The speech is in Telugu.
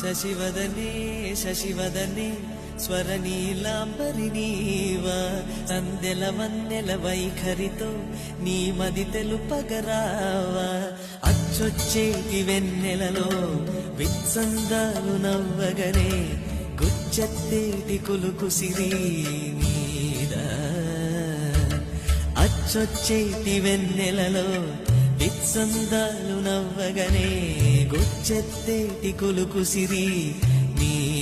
శశివదనే శశివదనే స్వరనీలాంబరి నీవా సందెల వన్నెల వైఖరితో నీ మది తెలుపగరావా అచ్చొచ్చేటి వెన్నెలలో విత్సందాలు నవ్వగనే గుచ్చెత్తేటి కులుకు సిరి మీద అచ్చొచ్చేటి వెన్నెలలో విత్సందాలు నవ్వగనే గుచ్చెత్తేటి కులుకు సిరి మీద